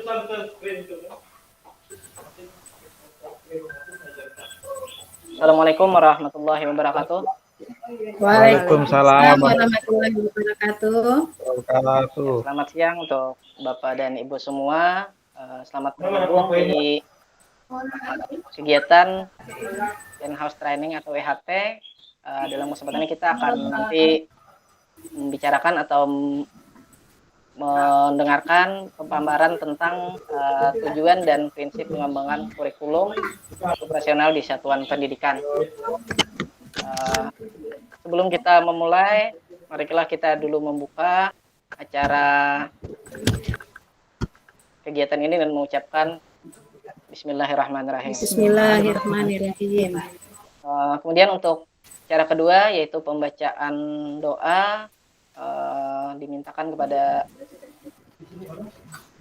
Assalamualaikum warahmatullahi wabarakatuh. Waalaikumsalam warahmatullahi wabarakatuh. wabarakatuh. Selamat siang untuk Bapak dan Ibu semua. Selamat bergabung di kegiatan in-house training atau EHT. Dalam kesempatan ini kita akan nanti membicarakan atau mendengarkan pemaparan tentang tujuan dan prinsip pengembangan kurikulum operasional di satuan pendidikan. Sebelum kita memulai, marilah kita dulu membuka acara kegiatan ini dan mengucapkan Bismillahirrahmanirrahim. Bismillahirrahmanirrahim. Kemudian untuk cara kedua yaitu pembacaan doa, dimintakan kepada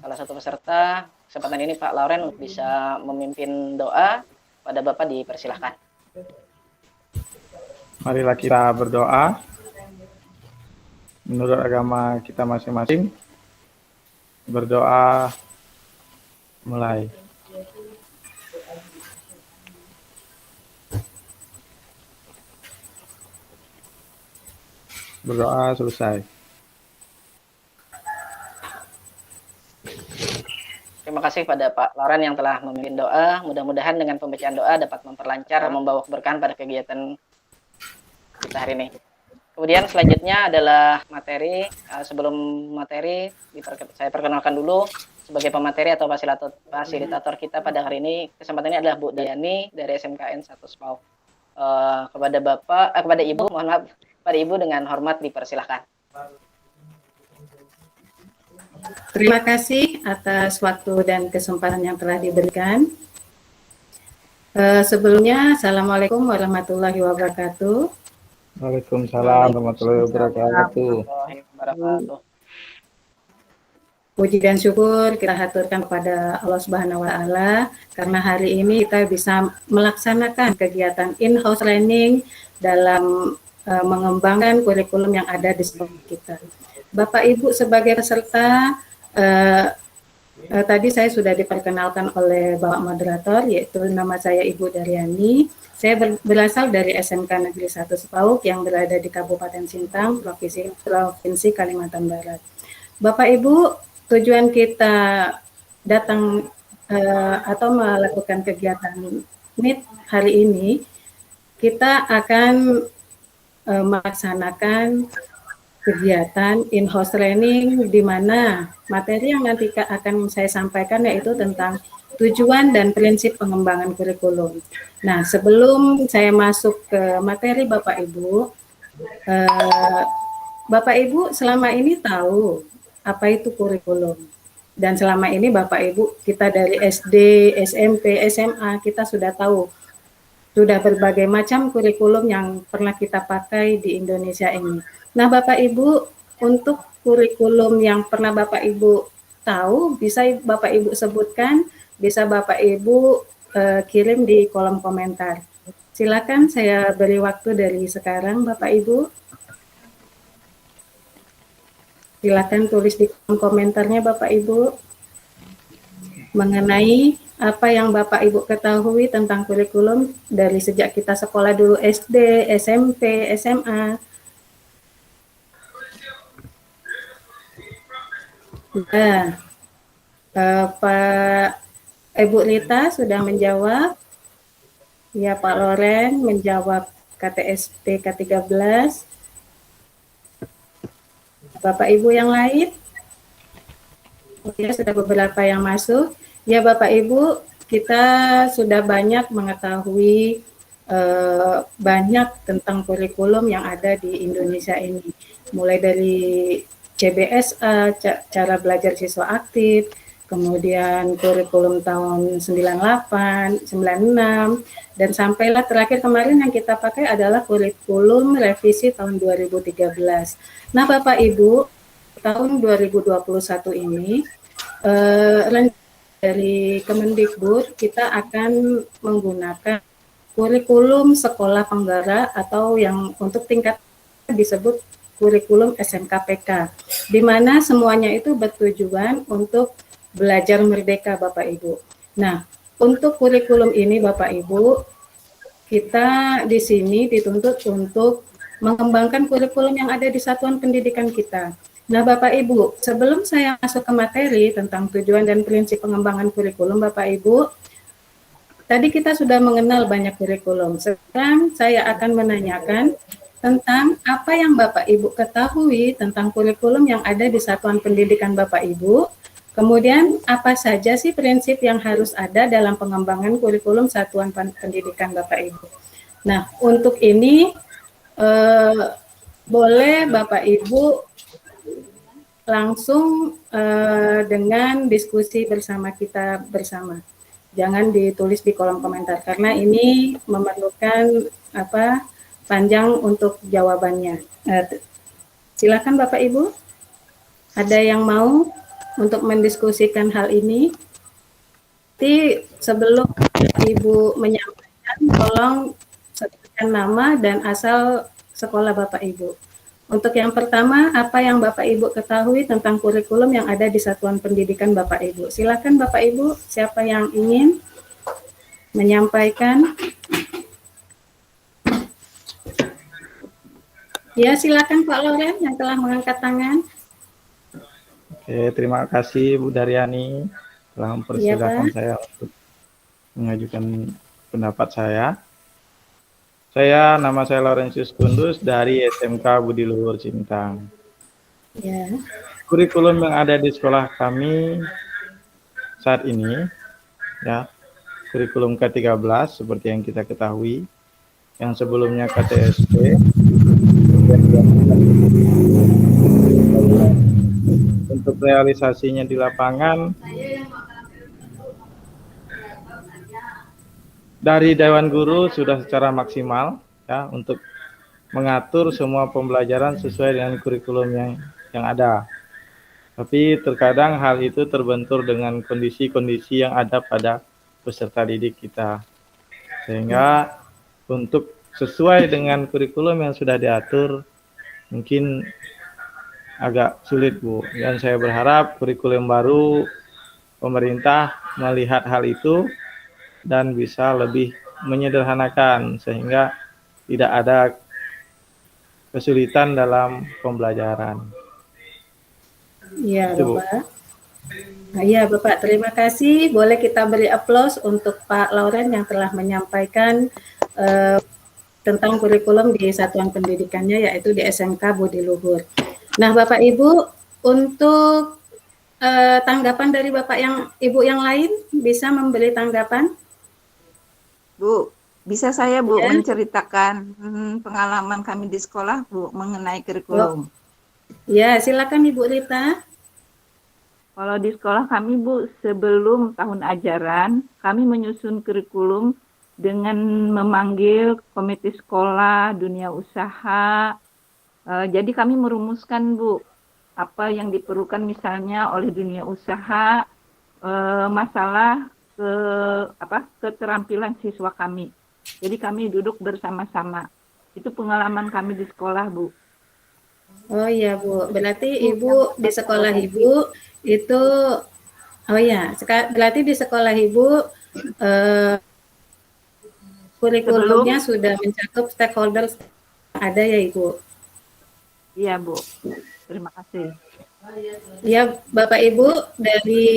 salah satu peserta. Kesempatan ini Pak Lauren untuk bisa memimpin doa. Pada Bapak dipersilahkan. Marilah kita berdoa menurut agama kita masing-masing. Berdoa mulai. Berdoa selesai. Terima kasih pada Pak Lauren yang telah memimpin doa. Mudah-mudahan dengan pembacaan doa dapat memperlancar dan membawa keberkahan pada kegiatan kita hari ini. Kemudian selanjutnya adalah materi. Sebelum materi, saya perkenalkan dulu sebagai pemateri atau fasilitator kita pada hari ini. Kesempatan ini adalah Bu Dayani dari SMKN 1 SPAU. Kepada Ibu, mohon maaf, pada Ibu dengan hormat dipersilahkan. Terima kasih atas waktu dan kesempatan yang telah diberikan. Sebelumnya, Assalamualaikum warahmatullahi wabarakatuh. Waalaikumsalam warahmatullahi wabarakatuh. Puji dan syukur kita haturkan kepada Allah Subhanahu wa Ta'ala karena hari ini kita bisa melaksanakan kegiatan in-house training dalam mengembangkan kurikulum yang ada di sekolah kita. Bapak Ibu sebagai peserta, tadi saya sudah diperkenalkan oleh Bapak Moderator, yaitu nama saya Ibu Daryani. Saya berasal dari SMK Negeri 1 SPAUK yang berada di Kabupaten Sintang, Provinsi Kalimantan Barat. Bapak Ibu, tujuan kita datang atau melakukan kegiatan Meet hari ini, kita akan melaksanakan kegiatan in-house training di mana materi yang nanti akan saya sampaikan yaitu tentang tujuan dan prinsip pengembangan kurikulum. Nah, sebelum saya masuk ke materi Bapak Ibu, Bapak Ibu selama ini tahu apa itu kurikulum. Dan selama ini Bapak Ibu kita dari SD, SMP, SMA kita sudah tahu sudah berbagai macam kurikulum yang pernah kita pakai di Indonesia ini. Nah, Bapak Ibu, untuk kurikulum yang pernah Bapak Ibu tahu, bisa Bapak Ibu sebutkan, bisa Bapak Ibu kirim di kolom komentar. Silakan saya beri waktu dari sekarang, Bapak Ibu. Silakan tulis di kolom komentarnya, Bapak Ibu, mengenai apa yang Bapak Ibu ketahui tentang kurikulum dari sejak kita sekolah dulu SD, SMP, SMA. Nah, Pak Ibu Rita sudah menjawab. Ya, Pak Loren menjawab KTSP K13. Bapak Ibu yang lain? Oke, sudah beberapa yang masuk. Ya Bapak Ibu, kita sudah banyak mengetahui banyak tentang kurikulum yang ada di Indonesia ini. Mulai dari CBSA, cara belajar siswa aktif, kemudian kurikulum tahun 98, 96, dan sampailah terakhir kemarin yang kita pakai adalah kurikulum revisi tahun 2013. Nah Bapak Ibu, tahun 2021 ini, dari Kemendikbud kita akan menggunakan kurikulum sekolah penggara atau yang untuk tingkat disebut kurikulum SMKPK, di mana semuanya itu bertujuan untuk belajar merdeka Bapak Ibu. Nah, untuk kurikulum ini Bapak Ibu, kita di sini dituntut untuk mengembangkan kurikulum yang ada di satuan pendidikan kita. Nah, Bapak Ibu, sebelum saya masuk ke materi tentang tujuan dan prinsip pengembangan kurikulum, Bapak Ibu, tadi kita sudah mengenal banyak kurikulum. Sekarang saya akan menanyakan tentang apa yang Bapak Ibu ketahui tentang kurikulum yang ada di satuan pendidikan Bapak Ibu. Kemudian apa saja sih prinsip yang harus ada dalam pengembangan kurikulum satuan pendidikan Bapak Ibu. Nah, untuk ini boleh Bapak Ibu langsung dengan diskusi bersama kita bersama. Jangan ditulis di kolom komentar karena ini memerlukan panjang untuk jawabannya. Silakan Bapak Ibu. Ada yang mau untuk mendiskusikan hal ini? Jadi sebelum Ibu menyampaikan, tolong sebutkan nama dan asal sekolah Bapak Ibu. Untuk yang pertama, apa yang Bapak Ibu ketahui tentang kurikulum yang ada di satuan pendidikan Bapak Ibu? Silakan Bapak Ibu, siapa yang ingin menyampaikan? Ya, silakan Pak Loren yang telah mengangkat tangan. Oke, terima kasih Bu Daryani telah mempersilahkan Ya, saya untuk mengajukan pendapat saya. Nama saya Laurentius Kundus dari SMK Budi Luhur Sintang. Ya. Kurikulum yang ada di sekolah kami saat ini, ya, kurikulum ke-13 seperti yang kita ketahui, yang sebelumnya KTSP, untuk realisasinya di lapangan dari Dewan Guru sudah secara maksimal, ya, untuk mengatur semua pembelajaran sesuai dengan kurikulum yang ada. Tapi terkadang hal itu terbentur dengan kondisi-kondisi yang ada pada peserta didik kita. Sehingga untuk sesuai dengan kurikulum yang sudah diatur mungkin agak sulit, Bu. Dan saya berharap kurikulum baru pemerintah melihat hal itu dan bisa lebih menyederhanakan sehingga tidak ada kesulitan dalam pembelajaran. Iya, Bapak. Nah, iya, Bapak, terima kasih. Boleh kita beri aplaus untuk Pak Lauren yang telah menyampaikan tentang kurikulum di satuan pendidikannya, yaitu di SMK Budi Luhur. Nah, Bapak Ibu, untuk tanggapan dari Bapak Ibu yang lain, bisa memberi tanggapan? Bu, bisa saya Bu Ya. menceritakan pengalaman kami di sekolah Bu mengenai kurikulum. Ya, silakan Ibu Rita. Kalau di sekolah kami Bu, sebelum tahun ajaran, kami menyusun kurikulum dengan memanggil komite sekolah, dunia usaha. Jadi kami merumuskan Bu, apa yang diperlukan misalnya oleh dunia usaha, masalah keterampilan siswa kami. Jadi kami duduk bersama-sama. Itu pengalaman kami di sekolah, Bu. Oh iya, Bu. Berarti Ibu di sekolah Ibu itu, berarti di sekolah Ibu kurikulumnya sudah mencakup stakeholder yang ada ya, Ibu? Iya, Bu. Terima kasih. Ya, Bapak Ibu, dari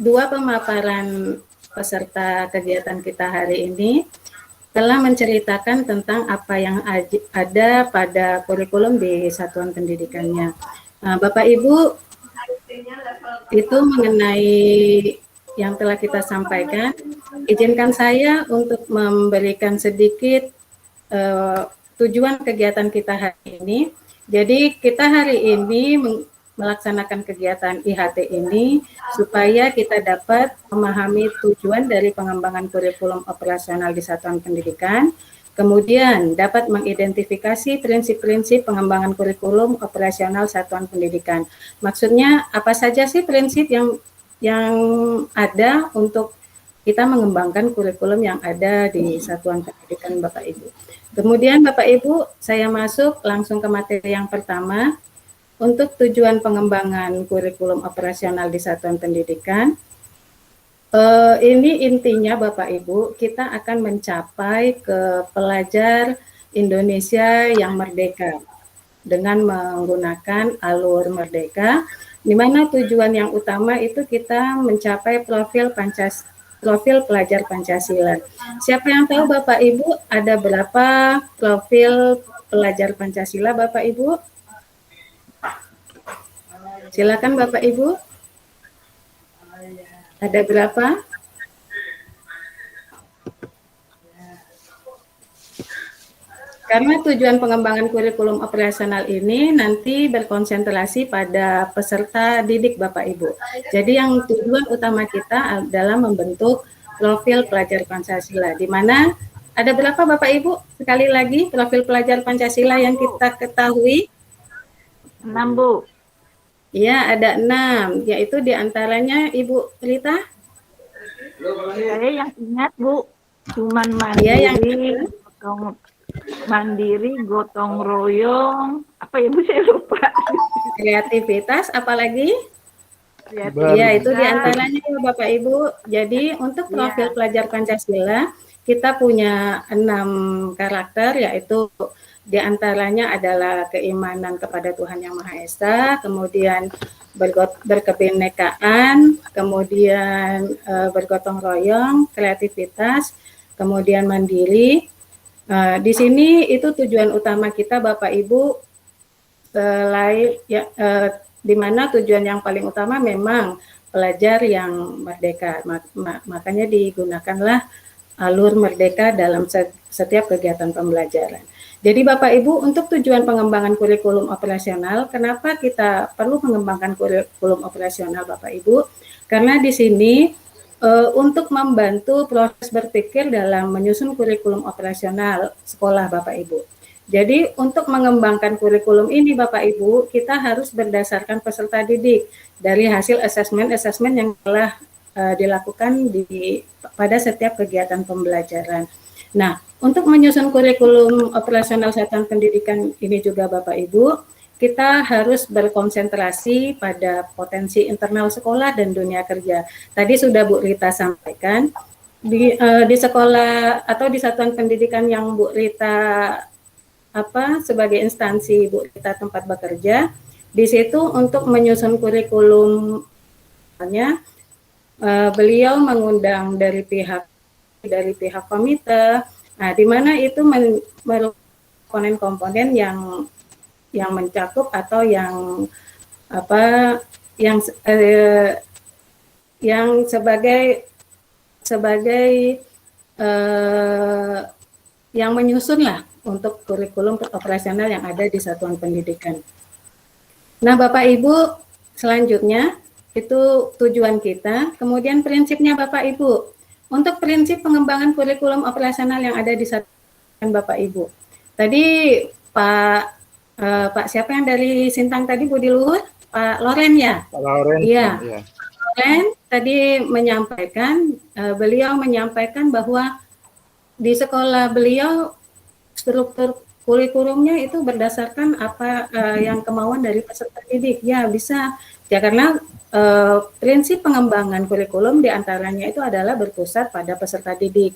dua pemaparan peserta kegiatan kita hari ini telah menceritakan tentang apa yang ada pada kurikulum di satuan pendidikannya. Nah, Bapak Ibu, itu mengenai yang telah kita sampaikan, izinkan saya untuk memberikan sedikit tujuan kegiatan kita hari ini. Jadi kita hari ini melaksanakan kegiatan IHT ini supaya kita dapat memahami tujuan dari pengembangan kurikulum operasional di satuan pendidikan, kemudian dapat mengidentifikasi prinsip-prinsip pengembangan kurikulum operasional satuan pendidikan. Maksudnya apa saja sih prinsip yang ada untuk kita mengembangkan kurikulum yang ada di satuan pendidikan Bapak Ibu. Kemudian Bapak Ibu, saya masuk langsung ke materi yang pertama. untuk tujuan pengembangan kurikulum operasional di satuan pendidikan, ini intinya Bapak Ibu, kita akan mencapai ke pelajar Indonesia yang merdeka dengan menggunakan alur merdeka, di mana tujuan yang utama itu kita mencapai profil pelajar Pancasila. Siapa yang tahu Bapak Ibu ada berapa profil pelajar Pancasila Bapak Ibu? Silakan Bapak Ibu. Ada berapa? Karena tujuan pengembangan kurikulum operasional ini nanti berkonsentrasi pada peserta didik Bapak Ibu. Jadi yang tujuan utama kita adalah membentuk profil pelajar Pancasila, di mana ada berapa Bapak Ibu? Sekali lagi profil pelajar Pancasila yang kita ketahui? 6 Bu. Ya, ada 6, yaitu diantaranya Ibu Rita? Saya yang ingat Bu, cuman Ya, mandiri, gotong royong, apa ya Bu, saya lupa. kreativitas, apalagi? Kreativitas. Ya, itu diantaranya ya Bapak Ibu. Jadi untuk profil pelajar Pancasila, kita punya 6 karakter, yaitu diantaranya adalah keimanan kepada Tuhan Yang Maha Esa, kemudian berkebinekaan, kemudian bergotong royong, kreativitas, kemudian mandiri. Di sini itu tujuan utama kita Bapak Ibu, selain ya, di mana tujuan yang paling utama memang pelajar yang merdeka, makanya digunakanlah alur merdeka dalam setiap kegiatan pembelajaran. Jadi Bapak Ibu, untuk tujuan pengembangan kurikulum operasional, kenapa kita perlu mengembangkan kurikulum operasional Bapak Ibu? Karena di sini untuk membantu proses berpikir dalam menyusun kurikulum operasional sekolah Bapak Ibu. Jadi untuk mengembangkan kurikulum ini Bapak Ibu, kita harus berdasarkan peserta didik dari hasil asesmen yang telah dilakukan pada setiap kegiatan pembelajaran. Nah, untuk menyusun kurikulum operasional satuan pendidikan ini juga Bapak Ibu, kita harus berkonsentrasi pada potensi internal sekolah dan dunia kerja. Tadi sudah Bu Rita sampaikan, di sekolah atau di satuan pendidikan yang Bu Rita sebagai instansi Bu Rita tempat bekerja, di situ untuk menyusun kurikulum, beliau mengundang dari pihak komite, nah di mana itu merupakan komponen-komponen yang mencakup atau yang sebagai yang menyusun lah untuk kurikulum operasional yang ada di satuan pendidikan. Nah Bapak Ibu, selanjutnya itu tujuan kita, kemudian prinsipnya Bapak Ibu. Untuk prinsip pengembangan kurikulum operasional yang ada di satuan Bapak Ibu. Tadi Pak siapa yang dari Sintang tadi Budi Luhur? Pak Loren ya? Pak Loren. Iya. Ya. Loren tadi menyampaikan, beliau menyampaikan bahwa di sekolah beliau struktur kurikulumnya itu berdasarkan apa yang kemauan dari peserta didik. Ya bisa, ya karena prinsip pengembangan kurikulum diantaranya itu adalah berpusat pada peserta didik.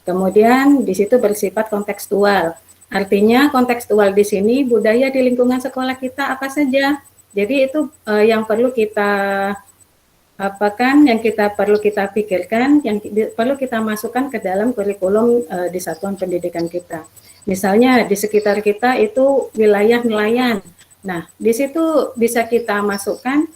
Kemudian di situ bersifat kontekstual. Artinya kontekstual di sini budaya di lingkungan sekolah kita apa saja. Jadi itu yang perlu kita perlu kita pikirkan, yang perlu kita masukkan ke dalam kurikulum di satuan pendidikan kita. Misalnya di sekitar kita itu wilayah nelayan. Nah, di situ bisa kita masukkan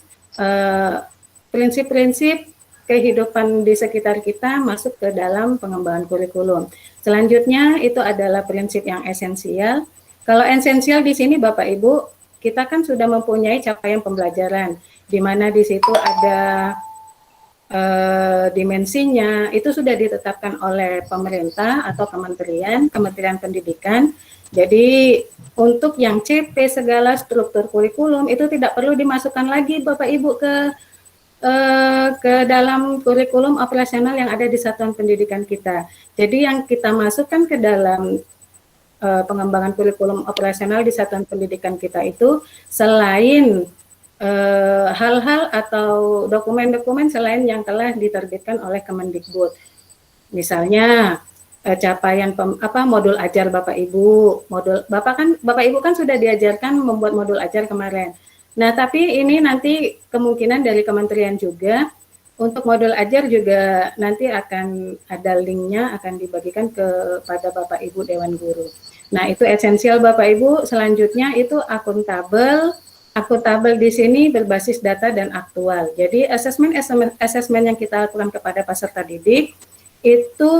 prinsip-prinsip kehidupan di sekitar kita masuk ke dalam pengembangan kurikulum. Selanjutnya itu adalah prinsip yang esensial. Kalau esensial di sini Bapak Ibu, kita kan sudah mempunyai capaian pembelajaran, di mana di situ ada dimensinya, itu sudah ditetapkan oleh pemerintah atau Kementerian Pendidikan. Jadi untuk yang CP segala struktur kurikulum itu tidak perlu dimasukkan lagi Bapak Ibu ke dalam kurikulum operasional yang ada di satuan pendidikan kita. Jadi yang kita masukkan ke dalam pengembangan kurikulum operasional di satuan pendidikan kita itu selain hal-hal atau dokumen-dokumen selain yang telah diterbitkan oleh Kemendikbud. Misalnya capaian modul ajar Bapak Ibu, Bapak Ibu kan sudah diajarkan membuat modul ajar kemarin. Nah, tapi ini nanti kemungkinan dari kementerian juga untuk modul ajar juga nanti akan ada linknya, akan dibagikan kepada Bapak Ibu Dewan Guru. Nah, itu esensial Bapak Ibu. Selanjutnya itu akuntabel. Akuntabel di sini berbasis data dan aktual. Jadi asesmen yang kita lakukan kepada peserta didik itu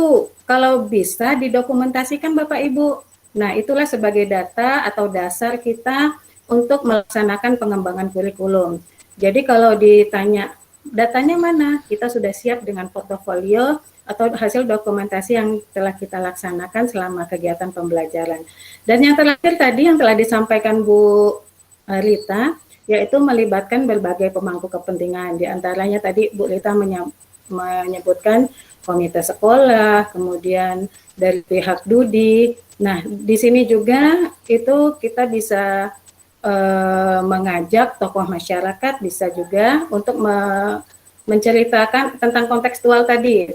kalau bisa didokumentasikan Bapak Ibu. Nah, itulah sebagai data atau dasar kita untuk melaksanakan pengembangan kurikulum. Jadi kalau ditanya datanya mana, kita sudah siap dengan portofolio atau hasil dokumentasi yang telah kita laksanakan selama kegiatan pembelajaran. Dan yang terakhir tadi yang telah disampaikan Bu Rita, yaitu melibatkan berbagai pemangku kepentingan. Di antaranya tadi Bu Rita menyebutkan komite sekolah, kemudian dari pihak Dudi. Nah, di sini juga itu kita bisa mengajak tokoh masyarakat, bisa juga untuk menceritakan tentang kontekstual tadi,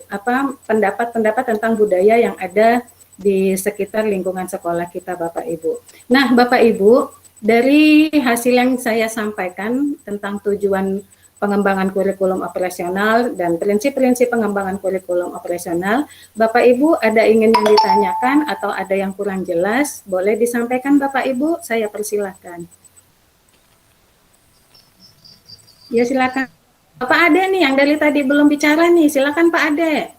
pendapat-pendapat tentang budaya yang ada di sekitar lingkungan sekolah kita, Bapak Ibu. Nah, Bapak Ibu, dari hasil yang saya sampaikan tentang tujuan pengembangan kurikulum operasional dan prinsip-prinsip pengembangan kurikulum operasional, Bapak Ibu ada ingin yang ditanyakan atau ada yang kurang jelas, boleh disampaikan Bapak Ibu, saya persilahkan. Ya silakan. Pak Ade nih yang dari tadi belum bicara nih, silakan Pak Ade.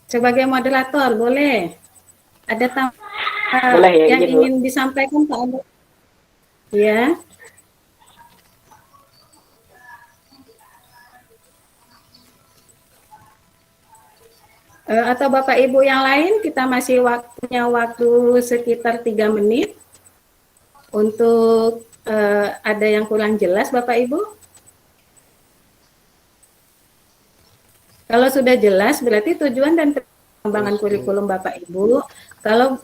Sebagai moderator, boleh. Ada Boleh ya, yang izin ingin disampaikan Pak Ade? Ya. Atau Bapak Ibu yang lain, kita masih punya waktu sekitar 3 menit untuk ada yang kurang jelas Bapak Ibu. Kalau sudah jelas berarti tujuan dan pengembangan kurikulum Bapak Ibu, kalau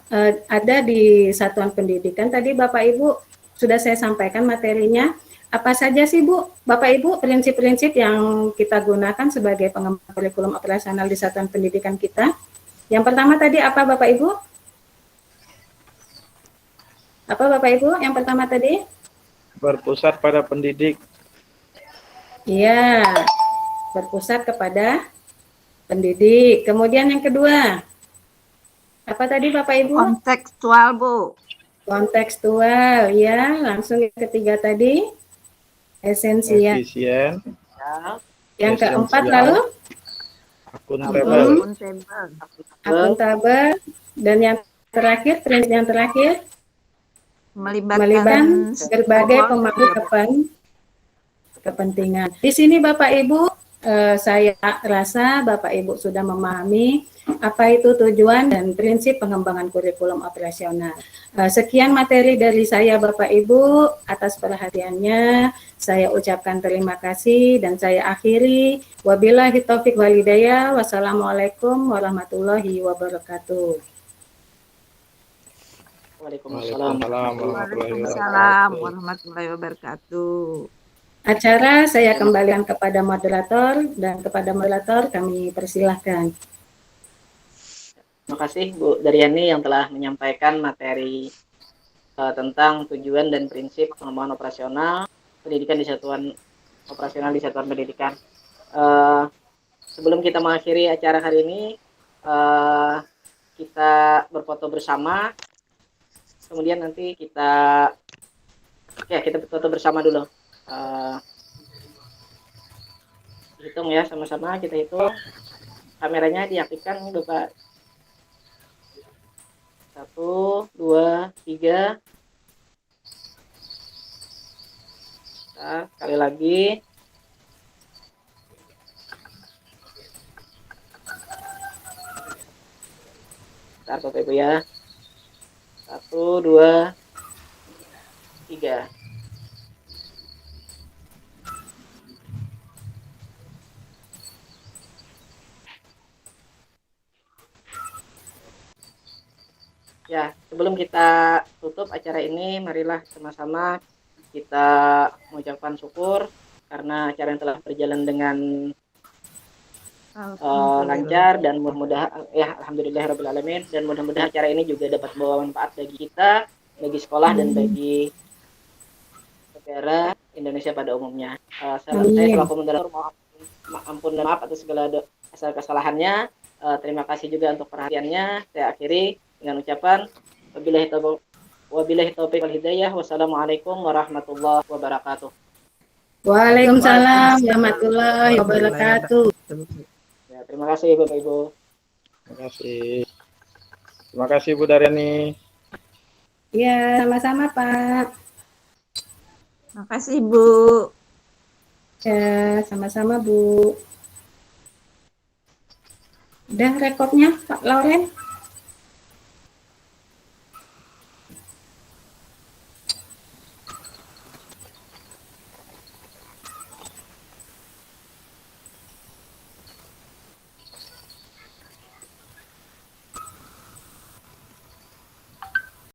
ada di satuan pendidikan tadi Bapak Ibu sudah saya sampaikan materinya. Apa saja sih Bu, Bapak Ibu, prinsip-prinsip yang kita gunakan sebagai pengembangan kurikulum operasional di satuan pendidikan kita? Yang pertama tadi apa Bapak Ibu? Apa Bapak Ibu yang pertama tadi? Berpusat pada pendidik. Iya, berpusat kepada pendidik. Kemudian yang kedua, apa tadi Bapak Ibu? Kontekstual Bu. Kontekstual, ya. Langsung yang ketiga tadi, esensial. Efisien. Yang keempat esensial, lalu? akuntabel. Akuntabel. Dan yang terakhir, prinsip yang terakhir, melibatkan berbagai pemangku kepentingan. Di sini Bapak Ibu, saya rasa Bapak Ibu sudah memahami apa itu tujuan dan prinsip pengembangan kurikulum operasional. Sekian materi dari saya Bapak Ibu, atas perhatiannya saya ucapkan terima kasih dan saya akhiri. Wabillahi taufik walhidayah. Wassalamualaikum warahmatullahi wabarakatuh. Waalaikumsalam. Waalaikumsalam warahmatullahi wabarakatuh. Acara saya kembalikan kepada moderator dan kepada moderator kami persilahkan. Terima kasih Bu Daryani yang telah menyampaikan materi tentang tujuan dan prinsip pengembangan operasional pendidikan di satuan operasional di satuan pendidikan. Sebelum kita mengakhiri acara hari ini, kita berfoto bersama. Kemudian nanti kita foto bersama dulu. Hitung ya sama-sama, kita hitung. Kameranya diaktifkan Bapak. 1, 2, 3. Nah, sekali lagi. Bentar Bapak Ibu ya. 1, 2, 3. Ya, sebelum kita tutup acara ini, marilah sama-sama kita mengucapkan syukur karena acara yang telah berjalan dengan lancar dan mudah-mudahan ya alhamdulillahirabbil dan mudah-mudahan acara ini juga dapat membawa manfaat bagi kita, bagi sekolah dan bagi negara Indonesia pada umumnya. Saya selaku moderator ampun dan maaf atas segala kesalahannya. Terima kasih juga untuk perhatiannya. Saya akhiri dengan ucapan wabillahi taufiq wal hidayah. Wassalamualaikum warahmatullahi wabarakatuh. Waalaikumsalam warahmatullahi wabarakatuh. Ya, terima kasih Bapak Ibu. Terima kasih. Terima kasih Bu Daryani. Ya, sama-sama Pak. Makasih Bu. Ya, sama-sama Bu. Udah rekodnya Pak Lauren?